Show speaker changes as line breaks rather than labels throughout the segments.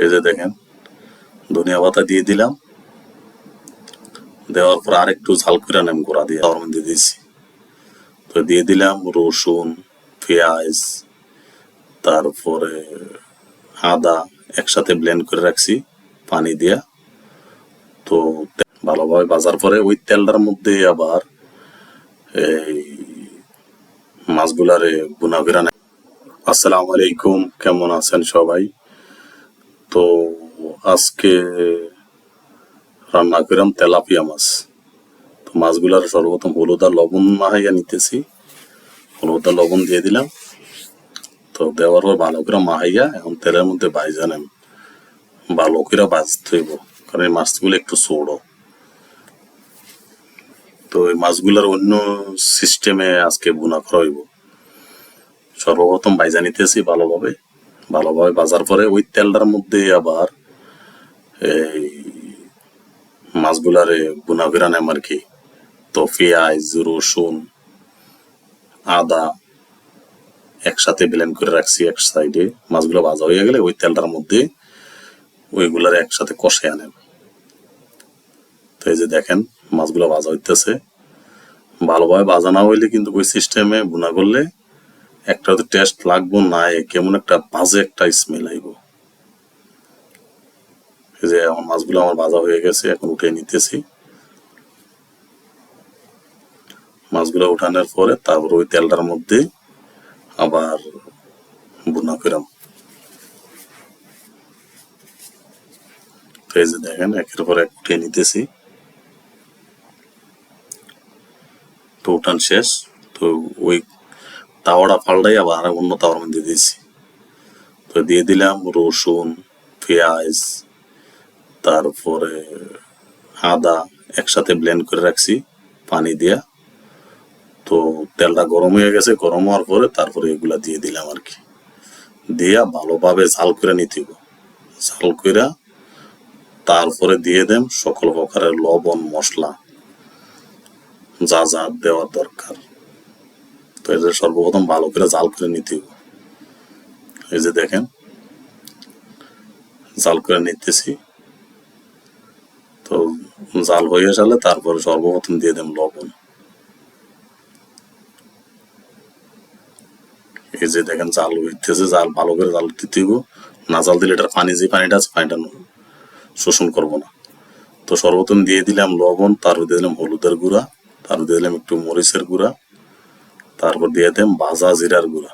এই যে দেখেন ধনিয়া পাতা দিয়ে দিলাম, দেওয়ার পর আরেকটু ঝাল করে নেম গুঁড়া দিয়ে ওর মধ্যে দিয়েছি। তো দিয়ে দিলাম রসুন, পেঁয়াজ, তারপরে আদা একসাথে ব্লেন্ড করে রাখছি পানি দিয়া। তো ভালোভাবে ভাজার পরে ওই তেলটার মধ্যে আবার এই মাছগুলারে ভুনা করে নেয়। আসসালামু আলাইকুম, কেমন আছেন সবাই? তো আজকে রান্না করলাম তেলাপিয়া মাছ। তো মাছগুলার সর্বপ্রথম হলুদ আর লবণ মাখাইয়া নিতেছি। হলুদ আর লবণ দিয়ে দিলাম। তো দেওয়ার পর ভালো করে মাখাইয়া এখন তেলের মধ্যে ভাইজা নেন, ভালো করে ভাজতে হইব, কারণ এই মাছগুলো একটু ছোট। তো এই মাছগুলার অন্য সিস্টেমে আজকে ভুনা করা হইব। সর্বপ্রথম ভাইজা নিতেছি ভালোভাবে ভাজার পরে ওই তেলটার মধ্যে আবার এই মাছগুলারে ভুনা করে নেম আর কি। তো পেঁয়াজ, রসুন, আদা একসাথে ব্লেন্ড করে রাখছি এক সাইডে। মাছগুলো ভাজা হয়ে গেলে ওই তেলটার মধ্যে ওইগুলার একসাথে কষে আনেন। তো এই যে দেখেন মাছগুলো ভাজা হইতেছে। ভালোভাবে ভাজা না হইলে কিন্তু ওই সিস্টেমে ভুনা করলে একটা তো টেস্ট লাগবো না, কেমন একটা বাজে একটা স্মেল আইব। এই যে আমার মাছগুলো আমার ভাজা হয়ে গেছে, এখন উঠে নিতেছি। মাছগুলো উঠানোর পরে তারপর ওই তেলটার মধ্যে আবার ভুনা করাম। তো এই যে দেখেন একের পর এক উঠে নিতেছি। তো উঠান শেষ। তো ওই তাওয়াটা পাল্টাই আবার অন্য তাওয়ার মধ্যে দিয়েছি। তো দিয়ে দিলাম রসুন, পেঁয়াজ, তারপরে আদা একসাথে ব্লেন্ড করে রাখছি পানি দিয়া। তো তেলটা গরম হয়ে গেছে, গরম হওয়ার পরে তারপরে এগুলা দিয়ে দিলাম আর কি। দিয়া ভালোভাবে ঝাল করে নিতে হবে। ঝাল করে তারপরে দিয়ে দেন সকল প্রকারের লবণ মশলা যা যা দেওয়ার দরকার। তো এটা সর্বপ্রথম ভালো করে জাল করে নিতে হবে। এই যে দেখেন জাল করে নিতেছি। তো জাল হয়ে গেলে তারপরে সর্বপ্রথম দিয়ে দেন লবণ। এই যে দেখেন জাল হইতেছে, জাল ভালো করে জাল দিতে হবে। না জাল দিলে এটার পানি, যে পানিটা আছে পানিটা শোষণ করবো না। তো সর্বপ্রথম দিয়ে দিলাম লবণ, তারপর দিয়ে দিলাম হলুদের গুঁড়া, তারপর দিয়ে দিলাম একটু মরিচের গুঁড়া, তারপর দিয়ে দিলাম ভাজা জিরার গুঁড়া।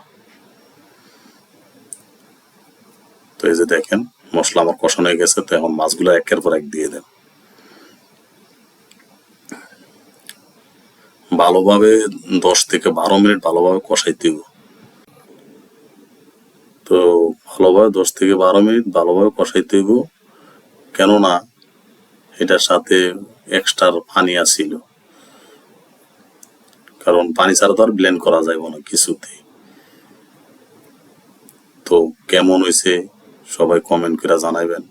তো এই যে দেখেন মশলা আমার কষানো হয়ে গেছে। তো এখন মাছগুলো একের পর এক দিয়ে দেন। ভালোভাবে 10 থেকে 12 মিনিট ভালোভাবে কষাইতে হবে। তো ভালোভাবে 10 থেকে 12 মিনিট ভালোভাবে কষাইতে হবে, কেননা এটার সাথে এক্সট্রা পানি আসিল, কারণ পানি ছাড়া তো আর ব্লেন্ড করা যাবে না কিছুতেই। তো কেমন হয়েছে সবাই কমেন্ট করে জানাবেন।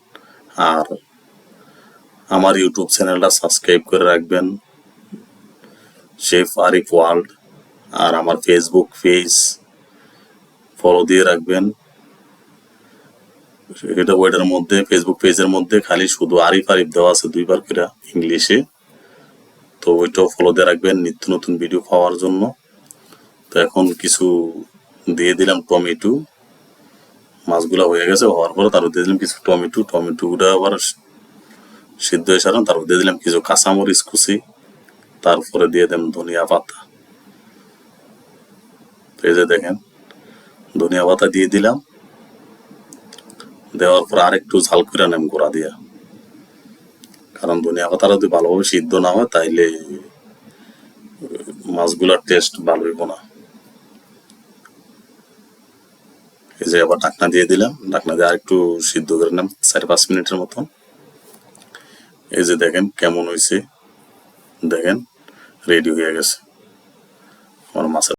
আর আমার ইউটিউব চ্যানেলটা সাবস্ক্রাইব করে রাখবেন, শেফ আরিফ ওয়ার্ল্ড। আর আমার ফেসবুক পেজ ফলো দিয়ে রাখবেন। এটা ওইটার মধ্যে ফেসবুক পেজের মধ্যে খালি শুধু আরিফ আরিফ দেওয়া আছে 2 বার করে ইংলিশে। তো ওইটাও ফলো দিয়ে রাখবেন নিত্য নতুন ভিডিও পাওয়ার জন্য। তো এখন কিছু দিয়ে দিলাম টমেটো। মাছগুলা হয়ে গেছে, হওয়ার পরে তারপর দিয়ে দিলাম কিছু টমেটোটা আবার সিদ্ধ হয়ে সারান। তারপর দিয়ে দিলাম কিছু কাঁচামরিচ কুচি, তারপরে দিয়ে দিলাম ধনিয়া পাতা। এই যে দেখেন ধনিয়া পাতা দিয়ে দিলাম, দেওয়ার পর আরেকটু ঝাল করে নেম গুঁড়া দিয়া, কারণ ধনিয়া পাতাটা যদি ভালোভাবে সিদ্ধ না হয় তাইলে মাছগুলার টেস্ট ভালো হইব না। এই যে আবার ঢাকনা দিয়ে দিলাম, ঢাকনা দিয়ে আরেকটু সিদ্ধ করে নিলাম 4-5 মিনিটের মতন। এই যে দেখেন কেমন হয়েছে, দেখেন রেডি হয়ে গেছে আমার মাছের